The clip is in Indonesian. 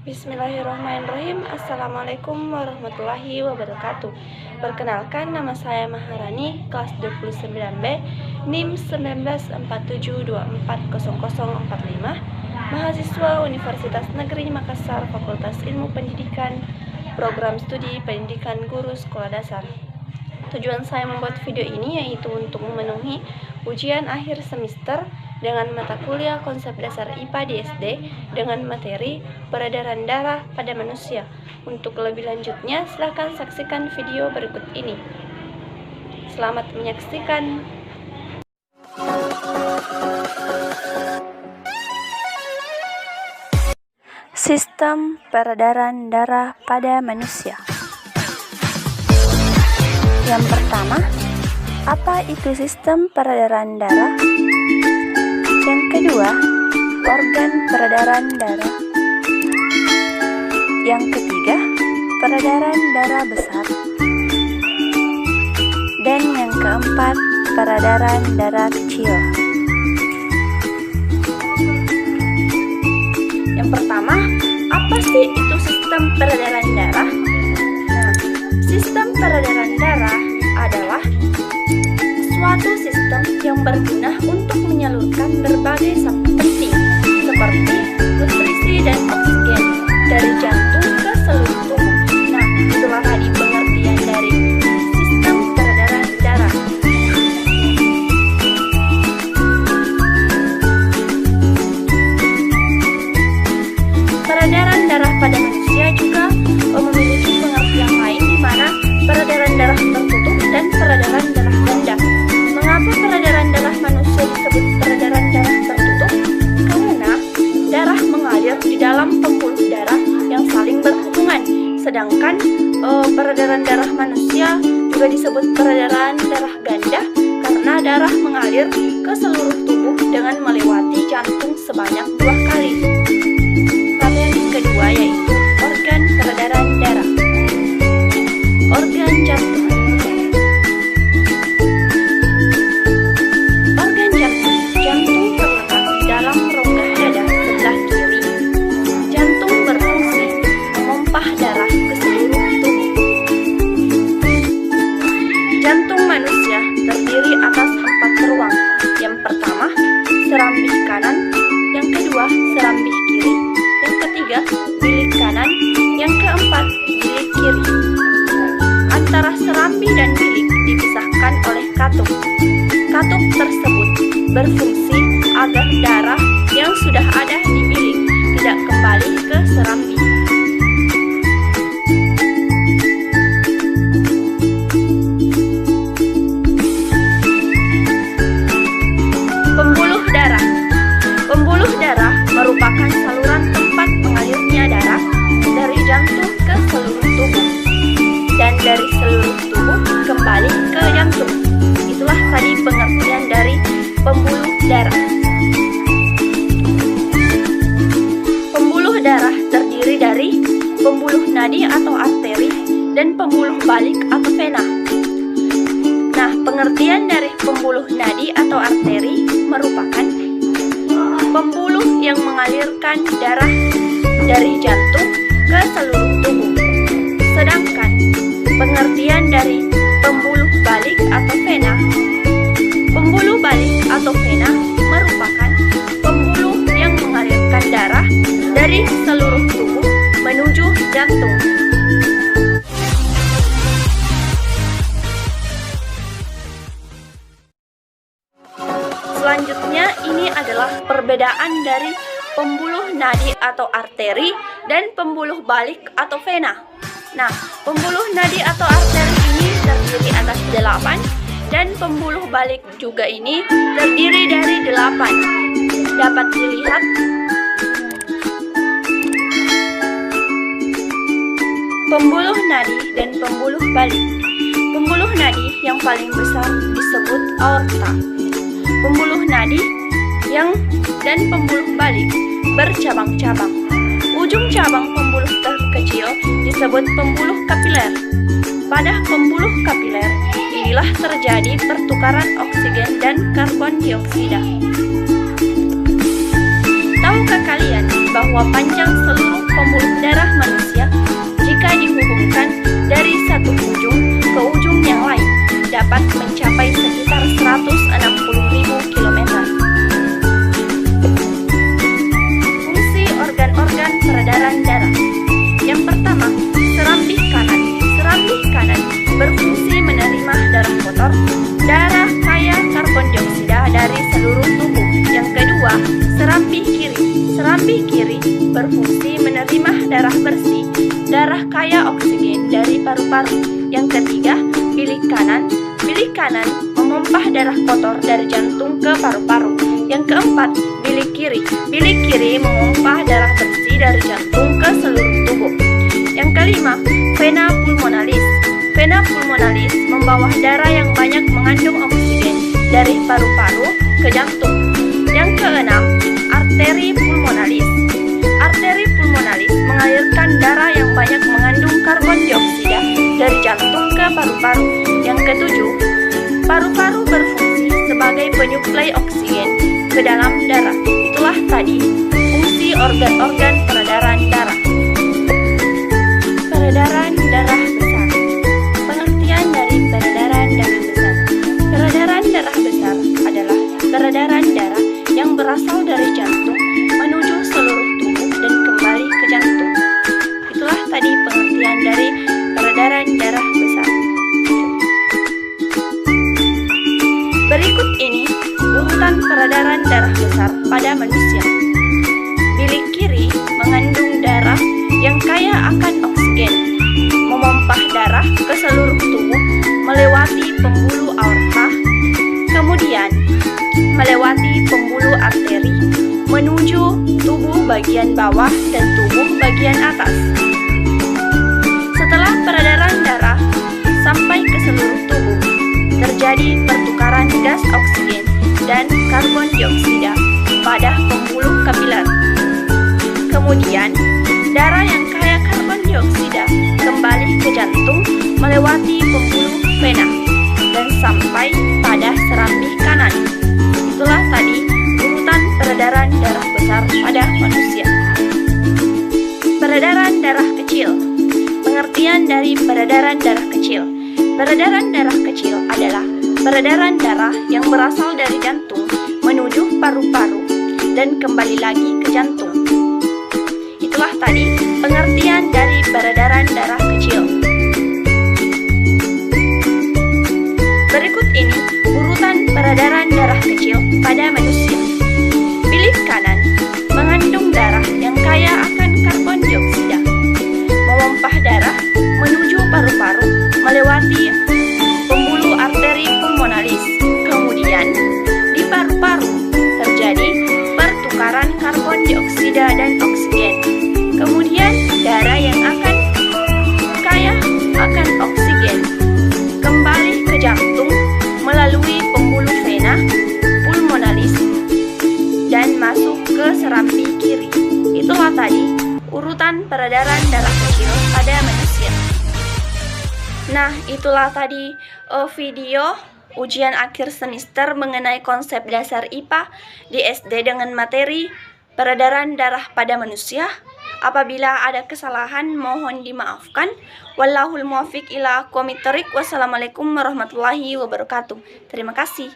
Bismillahirrahmanirrahim. Assalamualaikum warahmatullahi wabarakatuh. Perkenalkan, nama saya Maharani, kelas 29B, NIM 1947240045, mahasiswa Universitas Negeri Makassar, Fakultas Ilmu Pendidikan, Program Studi Pendidikan Guru Sekolah Dasar. Tujuan saya membuat video ini yaitu untuk memenuhi ujian akhir semester dengan mata kuliah konsep dasar IPA di SD dengan materi peredaran darah pada manusia. Untuk lebih lanjutnya, silahkan saksikan video berikut ini. Selamat menyaksikan. Sistem peredaran darah pada manusia. Yang pertama, apa itu sistem peredaran darah? Yang kedua, organ peredaran darah. Yang ketiga, peredaran darah besar. Dan yang keempat, peredaran darah kecil. Yang pertama, apa sih itu sistem peredaran darah? Nah, sistem peredaran darah adalah suatu sistem yang berguna untuk menyalurkan berbagai zat penting seperti nutrisi dan oksigen dari jantung ke seluruh tubuh. Nah, itulah tadi pengertian dari sistem peredaran darah. Peredaran darah pada manusia juga memiliki pengertian lain, di mana peredaran darah tertutup dan peredaran darah ganda. Mengapa peredaran darah manusia disebut peredaran darah tertutup? Karena darah mengalir di dalam pembuluh darah yang saling berhubungan. Sedangkan peredaran darah manusia juga disebut peredaran darah ganda karena darah mengalir ke seluruh tubuh dengan melewati jantung sebanyak 2 kali. Lalu yang kedua yaitu organ peredaran darah. Organ jantung. Jantung manusia terdiri atas 4 ruang. Yang pertama, serambih kanan. Yang kedua, serambih kiri. Yang ketiga, bilik kanan. Yang keempat, bilik kiri. Antara serambih dan bilik dipisahkan oleh katup. Katup tersebut berfungsi agar darah yang sudah ada di bilik tidak kembali ke serambih. Pembuluh darah merupakan saluran tempat mengalirnya darah dari jantung ke seluruh tubuh dan dari seluruh tubuh kembali ke jantung. Itulah tadi pengertian dari pembuluh darah. Pembuluh darah terdiri dari pembuluh nadi atau arteri dan pembuluh balik atau vena. Nah, pengertian dari pembuluh nadi atau arteri merupakan pembuluh yang mengalirkan darah dari jantung ke seluruh tubuh. Sedangkan pengertian dari pembuluh balik atau vena, pembuluh balik atau vena merupakan pembuluh yang mengalirkan darah dari seluruh tubuh menuju jantung. Selanjutnya, ini adalah perbedaan dari pembuluh nadi atau arteri dan pembuluh balik atau vena. Nah, pembuluh nadi atau arteri ini terdiri atas 8 dan pembuluh balik juga ini terdiri dari 8. Dapat dilihat pembuluh nadi dan pembuluh balik. Pembuluh nadi yang paling besar disebut aorta. Pembuluh nadi dan pembuluh balik bercabang-cabang. Ujung cabang pembuluh terkecil disebut pembuluh kapiler. Pada pembuluh kapiler inilah terjadi pertukaran oksigen dan karbon dioksida. Tahukah kalian bahwa panjang seluruh pembuluh darah manusia jika dihubungkan dari satu ujung ke ujung yang lain dapat mencapai sekitar 160.000 km. Fungsi organ-organ peredaran darah. Yang pertama, serambih kanan. Serambih kanan berfungsi menerima darah kotor, darah kaya karbon dioksida dari seluruh tubuh. Yang kedua, serambih kiri. Serambih kiri berfungsi menerima darah bersih, darah kaya oksigen dari paru-paru. Yang ketiga, bilik kanan. Bilik kanan memompah darah kotor dari jantung ke paru-paru. Yang keempat, bilik kiri. Bilik kiri memompah darah bersih dari jantung ke seluruh tubuh. Yang kelima, vena pulmonalis. Vena pulmonalis membawa darah yang banyak mengandung oksigen dari paru-paru ke jantung. Yang keenam, arteri pulmonalis. Arteri pulmonalis mengalirkan darah yang banyak mengandung karbon dioksida dari jantung ke paru-paru. Yang ketujuh, paru-paru berfungsi sebagai penyuplai oksigen ke dalam darah. Itulah tadi fungsi organ-organ peredaran darah. Peredaran darah besar. Pengertian dari peredaran darah besar. Peredaran darah besar adalah peredaran darah yang berasal dari jantung menuju seluruh tubuh dan kembali ke jantung. Itulah tadi pengertian dari peredaran darah besar. Berikut ini urutan peredaran darah besar pada manusia. Bilik kiri mengandung darah yang kaya akan oksigen, memompah darah ke seluruh tubuh melewati pembuluh aorta, kemudian melewati pembuluh arteri menuju tubuh bagian bawah dan tubuh bagian atas. Setelah peredaran darah sampai ke seluruh tubuh, terjadi pertukaran gas oksigen dan karbon dioksida pada pembuluh kapiler. Kemudian, darah yang kaya karbon dioksida kembali ke jantung melewati pembuluh vena dan sampai pada serambih kanan. Itulah tadi urutan peredaran darah besar pada manusia. Peredaran darah kecil. Pengertian dari peredaran darah kecil. Peredaran darah kecil adalah peredaran darah yang berasal dari jantung menuju paru-paru dan kembali lagi ke jantung. Itulah tadi pengertian dari peredaran darah kecil. Berikut ini urutan peredaran darah kecil pada manusia. Bilik kanan mengandung darah yang kaya akan karbon dioksida, memompah darah menuju paru-paru melewati pembuluh arteri pulmonalis. Kemudian di paru-paru terjadi pertukaran karbon dioksida dan oksigen. Kemudian darah yang kaya akan oksigen kembali ke jantung melalui pembuluh vena pulmonalis dan masuk ke serambih kiri. Itulah tadi urutan peredaran darah kecil pada manusia. Nah, itulah tadi video ujian akhir semester mengenai konsep dasar IPA di SD dengan materi peredaran darah pada manusia. Apabila ada kesalahan mohon dimaafkan. Wallahul muwaffiq ila aqwamit thoriq. Wassalamualaikum warahmatullahi wabarakatuh. Terima kasih.